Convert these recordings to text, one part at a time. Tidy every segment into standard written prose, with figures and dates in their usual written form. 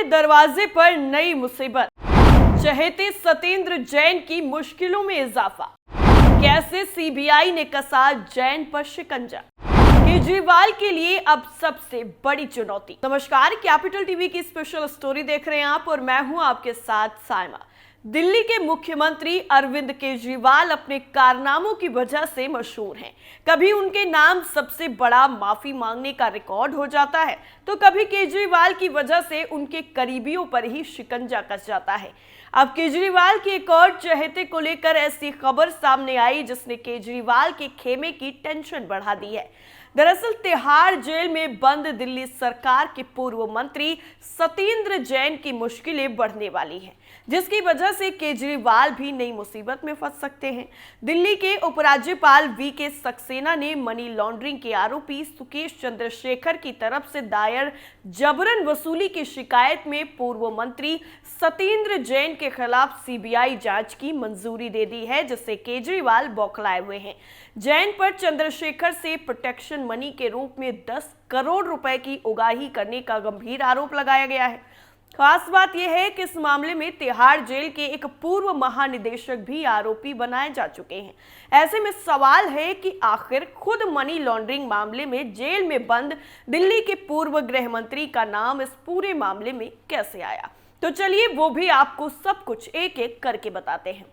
दरवाजे पर नई मुसीबत, चहेते सत्येंद्र जैन की मुश्किलों में इजाफा, कैसे सीबीआई ने कसा जैन पर शिकंजा, केजरीवाल के लिए अब सबसे बड़ी चुनौती। नमस्कार, कैपिटल टीवी की स्पेशल स्टोरी देख रहे हैं आप और मैं हूं आपके साथ साइमा। दिल्ली के मुख्यमंत्री अरविंद केजरीवाल अपने कारनामों की वजह से मशहूर हैं। कभी उनके नाम सबसे बड़ा माफी मांगने का रिकॉर्ड हो जाता है, तो कभी केजरीवाल की वजह से उनके करीबियों पर ही शिकंजा कस जाता है। अब केजरीवाल की एक और चहेते को लेकर ऐसी खबर सामने आई जिसने केजरीवाल के खेमे की टेंशन बढ़ा दी है। दरअसल तिहाड़ जेल में बंद दिल्ली सरकार के पूर्व मंत्री सत्येंद्र जैन की मुश्किलें बढ़ने वाली हैं, जिसकी वजह से केजरीवाल भी नई मुसीबत में फंस सकते हैं। दिल्ली के उपराज्यपाल वीके सक्सेना ने मनी लॉन्ड्रिंग के आरोपी सुकेश चंद्रशेखर की तरफ से दायर जबरन वसूली की शिकायत में पूर्व मंत्री सत्येंद्र जैन के खिलाफ सीबीआई जांच की मंजूरी दे दी है, जिससे केजरीवाल बौखलाए हुए हैं। जैन पर चंद्रशेखर से प्रोटेक्शन मनी के रूप में 10 करोड़ रुपए की उगाही करने का गंभीर आरोप लगाया गया है। खास बात यह है कि इस मामले में तिहाड़ जेल के एक पूर्व महानिदेशक भी आरोपी बनाए जा चुके हैं। ऐसे में सवाल है कि आखिर खुद मनी लॉन्ड्रिंग मामले में जेल में बंद दिल्ली के पूर्व गृह मंत्री का नाम इस पूरे मामले में कैसे आया। तो चलिए वो भी आपको सब कुछ एक एक करके बताते हैं।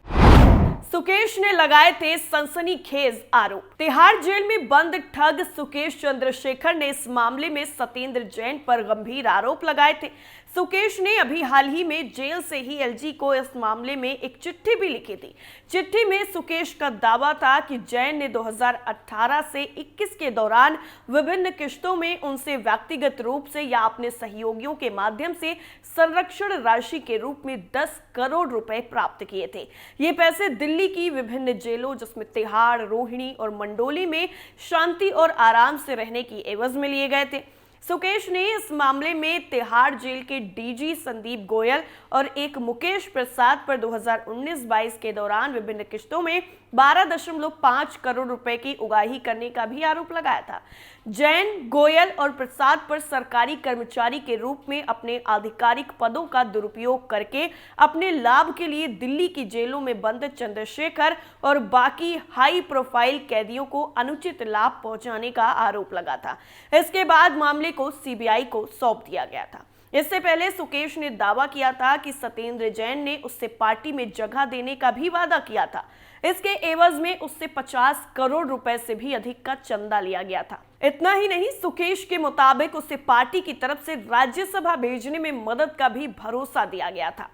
सुकेश ने लगाए थे सनसनीखेज आरोप। तिहाड़ जेल में बंद ठग सुकेश चंद्रशेखर ने इस मामले में सत्येंद्र जैन पर गंभीर आरोप लगाए थे। सुकेश ने अभी हाल ही में जेल से ही एलजी को इस मामले में एक चिट्ठी भी लिखी थी। चिट्ठी में सुकेश का दावा था कि जैन ने 2018 से 21 के दौरान विभिन्न किश्तों में उनसे व्यक्तिगत रूप से या अपने सहयोगियों के माध्यम से संरक्षण राशि के रूप में 10 करोड़ रुपए प्राप्त किए थे। ये पैसे दिल्ली की विभिन्न जेलों जिसमें तिहाड़, रोहिणी और मंडोली में शांति और आराम से रहने की एवज में लिए गए थे। सुकेश ने इस मामले में तिहाड़ जेल के डीजी संदीप गोयल और एक मुकेश प्रसाद पर 2019-22 के दौरान विभिन्न किश्तों में 12.5 करोड़ रुपए की उगाही करने का भी आरोप लगाया था। जैन, गोयल और प्रसाद पर सरकारी कर्मचारी के रूप में अपने आधिकारिक पदों का दुरुपयोग करके अपने लाभ के लिए दिल्ली की जेलों में बंद चंद्रशेखर और बाकी हाई प्रोफाइल कैदियों को अनुचित लाभ पहुंचाने का आरोप लगा था। इसके बाद मामले को सीबीआई को सौंप दिया गया था। इससे पहले सुकेश ने दावा किया था कि सत्येंद्र जैन ने उससे पार्टी में जगह देने का भी वादा किया था। इसके एवज में उससे 50 करोड़ रुपए से भी अधिक का चंदा लिया गया था। इतना ही नहीं, सुकेश के मुताबिक उसे पार्टी की तरफ से राज्यसभा भेजने में मदद का भी भरोसा दिया गया था।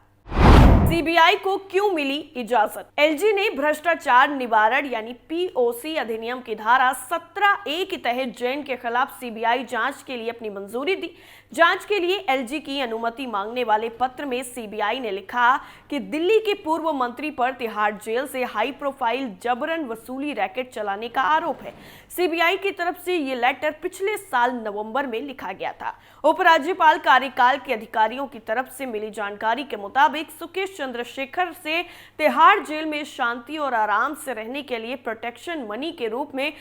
सीबीआई को क्यों मिली इजाजत? एलजी ने भ्रष्टाचार निवारण यानी पीओसी अधिनियम की धारा 17A के तहत जैन के खिलाफ सीबीआई जांच के लिए अपनी मंजूरी दी। जांच के लिए एलजी की अनुमति मांगने वाले पत्र में सीबीआई ने लिखा कि दिल्ली के पूर्व मंत्री पर तिहाड़ जेल से हाई प्रोफाइल जबरन वसूली रैकेट चलाने का आरोप है। सीबीआई की तरफ से ये लेटर पिछले साल नवंबर में लिखा गया था। उपराज्यपाल कार्यकाल के अधिकारियों की तरफ से मिली जानकारी के मुताबिक सुकेश चंद्रशेखर से तिहाड़ जेल में शांति और आराम से रहने के लिए प्रोटेक्शन मनी के रूप में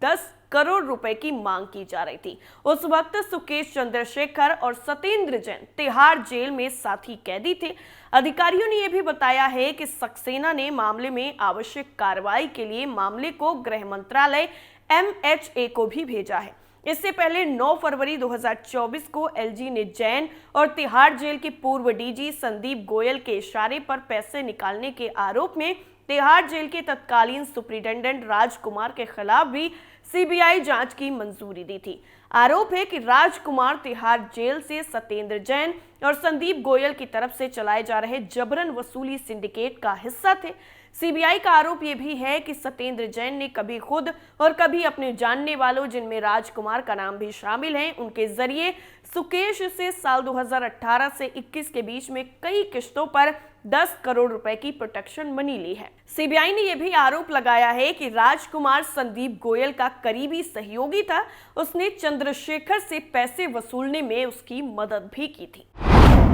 10 करोड़ रुपए की मांग की जा रही थी। उस वक्त सुकेश चंद्रशेखर और सत्येंद्र जैन तिहाड़ जेल में साथी कैदी थे। अधिकारियों ने यह भी बताया है कि सक्सेना ने मामले में आवश्यक कार्रवाई के लिए मामले को गृह मंत्रालय MHA को भी भेजा है। इससे पहले 9 फरवरी 2024 को एलजी ने जैन और तिहाड़ जेल के पूर्व डीजी संदीप गोयल के इशारे पर पैसे निकालने के आरोप में तिहाड़ जेल के तत्कालीन सुप्रिंटेंडेंट राजकुमार के खिलाफ भी सीबीआई जांच की मंजूरी दी थी। आरोप है कि राजकुमार तिहाड़ जेल से सत्येंद्र जैन और संदीप गोयल की तरफ से चलाए जा रहे जबरन वसूली सिंडिकेट का हिस्सा थे। सीबीआई का आरोप यह भी है कि सत्येंद्र जैन ने कभी खुद और कभी अपने जानने वालों, जिनमें राजकुमार का नाम भी शामिल है, उनके जरिए सुकेश से साल 2018 से 21 के बीच में कई किश्तों पर 10 करोड़ रुपए की प्रोटेक्शन मनी ली है। सीबीआई ने यह भी आरोप लगाया है कि राजकुमार संदीप गोयल का करीबी सहयोगी था। उसने चंद्रशेखर से पैसे वसूलने में उसकी मदद भी की थी।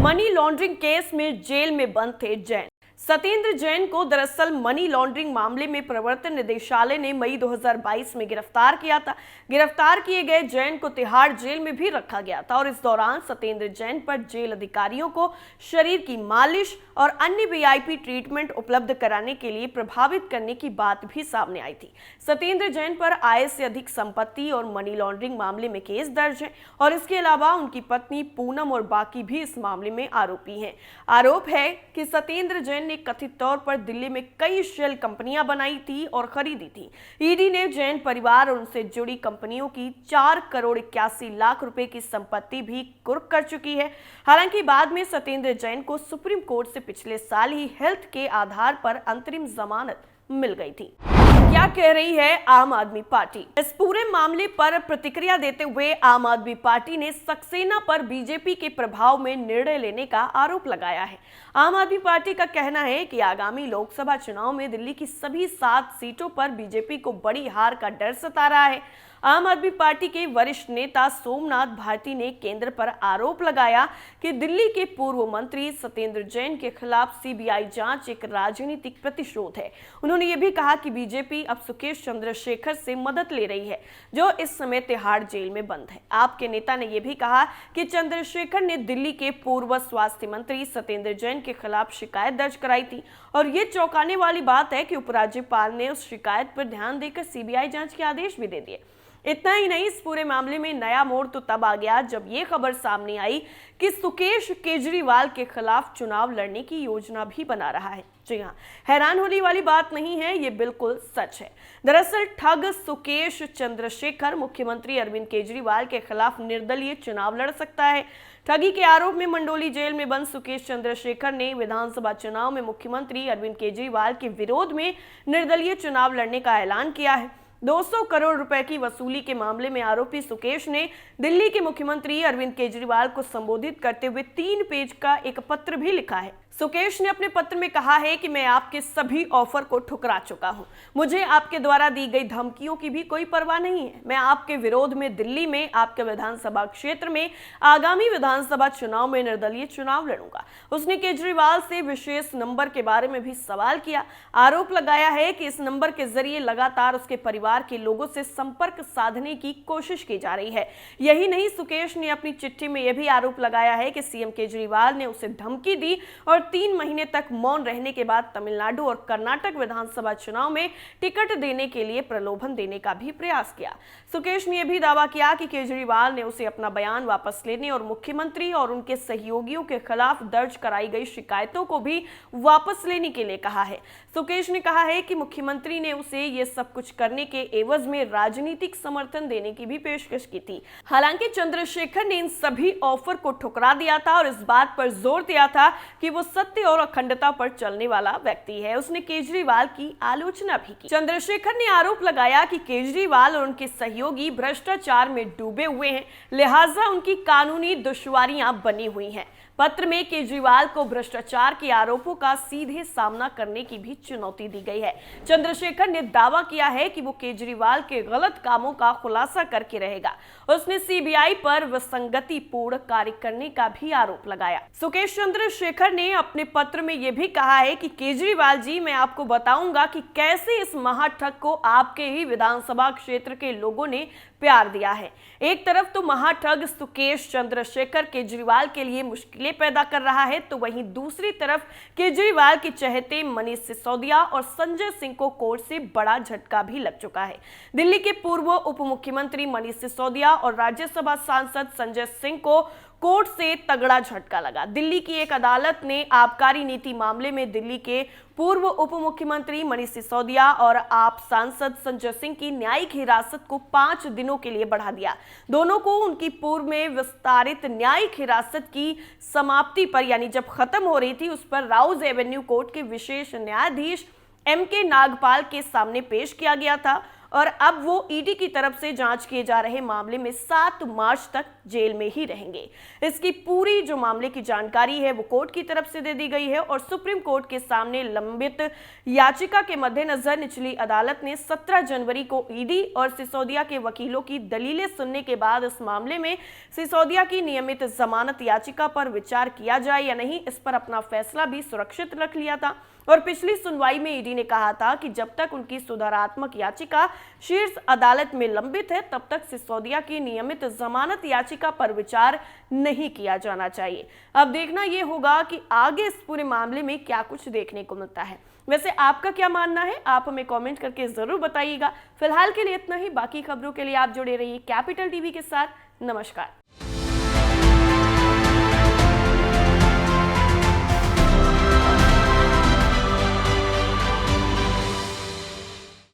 मनी लॉन्ड्रिंग केस में जेल में बंद थे जैन। सत्येंद्र जैन को दरअसल मनी लॉन्ड्रिंग मामले में प्रवर्तन निदेशालय ने मई 2022 में गिरफ्तार किया था। गिरफ्तार किए गए जैन को तिहाड़ जेल में भी रखा गया था और इस दौरान सत्येंद्र जैन पर जेल अधिकारियों को शरीर की मालिश और अन्य वीआईपी ट्रीटमेंट उपलब्ध कराने के लिए प्रभावित करने की बात भी सामने आई थी। सत्येंद्र जैन पर आय से अधिक संपत्ति और मनी लॉन्ड्रिंग मामले में केस दर्ज है और इसके अलावा उनकी पत्नी पूनम और बाकी भी इस मामले में आरोपी हैं। आरोप है कि सत्येंद्र जैन ने कथित तौर पर दिल्ली में कई शेल कंपनियां बनाई थी और खरीदी थी। ईडी ने जैन परिवार और उनसे जुड़ी कंपनियों की 4 करोड़ 81 लाख रुपए की संपत्ति भी कुर्क कर चुकी है। हालांकि बाद में सत्येंद्र जैन को सुप्रीम कोर्ट से पिछले साल ही हेल्थ के आधार पर अंतरिम जमानत मिल गई थी। क्या कह रही है आम आदमी पार्टी? इस पूरे मामले पर प्रतिक्रिया देते हुए आम आदमी पार्टी ने सक्सेना पर बीजेपी के प्रभाव में निर्णय लेने का आरोप लगाया है। आम आदमी पार्टी का कहना है कि आगामी लोकसभा चुनाव में दिल्ली की सभी 7 सीटों पर बीजेपी को बड़ी हार का डर सता रहा है। आम आदमी पार्टी के वरिष्ठ नेता सोमनाथ भारती ने केंद्र पर आरोप लगाया कि दिल्ली के पूर्व मंत्री सत्येंद्र जैन के खिलाफ सीबीआई जांच एक राजनीतिक प्रतिशोध है। उन्होंने ये भी कहा कि बीजेपी अब सुकेश चंद्रशेखर से मदद ले रही है, जो इस समय तिहाड़ जेल में बंद है। आपके नेता ने यह भी कहा कि चंद्रशेखर ने दिल्ली के पूर्व स्वास्थ्य मंत्री सत्येंद्र जैन के खिलाफ शिकायत दर्ज कराई थी और ये चौंकाने वाली बात है कि उपराज्यपाल ने उस शिकायत पर ध्यान देकर सीबीआई जांच के आदेश भी दे दिए। इतना ही नहीं, इस पूरे मामले में नया मोड़ तो तब आ गया जब ये खबर सामने आई कि सुकेश केजरीवाल के खिलाफ चुनाव लड़ने की योजना भी बना रहा है। जी हाँ, हैरान होने वाली बात नहीं है, ये बिल्कुल सच है। दरअसल ठग सुकेश चंद्रशेखर मुख्यमंत्री अरविंद केजरीवाल के खिलाफ निर्दलीय चुनाव लड़ सकता है। ठगी के आरोप में मंडोली जेल में बंद सुकेश चंद्रशेखर ने विधानसभा चुनाव में मुख्यमंत्री अरविंद केजरीवाल के विरोध में निर्दलीय चुनाव लड़ने का ऐलान किया है। 200 करोड़ रुपए की वसूली के मामले में आरोपी सुकेश ने दिल्ली के मुख्यमंत्री अरविंद केजरीवाल को संबोधित करते हुए 3 पेज का एक पत्र भी लिखा है। सुकेश ने अपने पत्र में कहा है कि मैं आपके सभी ऑफर को ठुकरा चुका हूं। मुझे आपके द्वारा दी गई धमकियों की भी कोई परवाह नहीं है। मैं आपके विरोध में दिल्ली में आपके विधानसभा क्षेत्र में आगामी विधानसभा चुनाव में निर्दलीय चुनाव लड़ूंगा। उसने केजरीवाल से विशेष नंबर के बारे में भी सवाल किया। आरोप लगाया है कि इस नंबर के जरिए लगातार उसके परिवार के लोगों से संपर्क साधने की कोशिश की जा रही है। यही नहीं, सुकेश ने अपनी चिट्ठी में यह भी आरोप लगाया है कि सीएम केजरीवाल ने उसे धमकी दी और 3 महीने तक मौन रहने के बाद तमिलनाडु और कर्नाटक विधानसभा चुनाव में टिकट देने के लिए प्रलोभन देने का भी प्रयास किया। सुकेश ने यह भी दावा किया कि केजरीवाल ने उसे अपना बयान वापस लेने और मुख्यमंत्री और उनके सहयोगियों के खिलाफ दर्ज कराई गई शिकायतों को भी वापस लेने के लिए कहा है। सुकेश ने कहा है कि मुख्यमंत्री ने उसे ये सब कुछ करने के एवज में राजनीतिक समर्थन देने की भी पेशकश की थी। हालांकि चंद्रशेखर ने इन सभी ऑफर को ठुकरा दिया था और इस बात पर जोर दिया था कि वो सत्य और अखंडता पर चलने वाला व्यक्ति है। उसने केजरीवाल की आलोचना भी की। चंद्रशेखर ने आरोप लगाया कि केजरीवाल और उनके सहयोगी भ्रष्टाचार में डूबे हुए हैं, लिहाजा उनकी कानूनी दुश्वारियां बनी हुई हैं। पत्र में केजरीवाल को भ्रष्टाचार के आरोपों का सीधे सामना करने की भी चुनौती दी गई है। चंद्रशेखर ने दावा किया है कि वो केजरीवाल के गलत कामों का खुलासा करके रहेगा। उसने सीबीआई पर विसंगतिपूर्ण कार्य करने का भी आरोप लगाया। सुकेश चंद्रशेखर ने अपने पत्र में यह भी कहा है कि केजरीवाल जी, मैं आपको बताऊंगा कि कैसे इस महाठग को आपके ही विधानसभा क्षेत्र के लोगों ने प्यार दिया है। एक तरफ तो महाठग सुकेश चंद्रशेखर केजरीवाल के लिए मुश्किलें पैदा कर रहा है, तो वहीं दूसरी तरफ केजरीवाल के चहेते मनीष सिसोदिया और संजय सिंह को कोर्ट से बड़ा झटका भी लग चुका है। दिल्ली के पूर्व उप मुख्यमंत्री मनीष सिसोदिया और राज्यसभा सांसद संजय सिंह को कोर्ट से तगड़ा झटका लगा। दिल्ली की एक अदालत ने आबकारी नीति मामले में दिल्ली के पूर्व उप मुख्यमंत्री मनीष सिसोदिया और आप सांसद संजय सिंह की न्यायिक हिरासत को 5 दिनों के लिए बढ़ा दिया। दोनों को उनकी पूर्व में विस्तारित न्यायिक हिरासत की समाप्ति पर, यानी जब खत्म हो रही थी, उस पर राउज एवेन्यू कोर्ट के विशेष न्यायाधीश MK नागपाल के सामने पेश किया गया था और अब वो ईडी की तरफ से जांच किए जा रहे मामले में 7 मार्च तक जेल में ही रहेंगे। इसकी पूरी जो मामले की जानकारी है वो कोर्ट की तरफ से दे दी गई है और सुप्रीम कोर्ट के सामने लंबित याचिका के मद्देनजर निचली अदालत ने 17 जनवरी को ईडी और सिसोदिया के वकीलों की दलीलें सुनने के बाद इस मामले में सिसोदिया की नियमित जमानत याचिका पर विचार किया जाए या नहीं, इस पर अपना फैसला भी सुरक्षित रख लिया था। और पिछली सुनवाई में ईडी ने कहा था कि जब तक उनकी सुधारात्मक याचिका शीर्ष अदालत में लंबित है तब तक सिसोदिया की नियमित जमानत याचिका पर विचार नहीं किया जाना चाहिए। अब देखना यह होगा कि आगे इस पूरे मामले में क्या कुछ देखने को मिलता है। वैसे आपका क्या मानना है, आप हमें कमेंट करके जरूर बताइएगा। फिलहाल के लिए इतना ही, बाकी खबरों के लिए आप जुड़े रहिए कैपिटल टीवी के साथ। नमस्कार।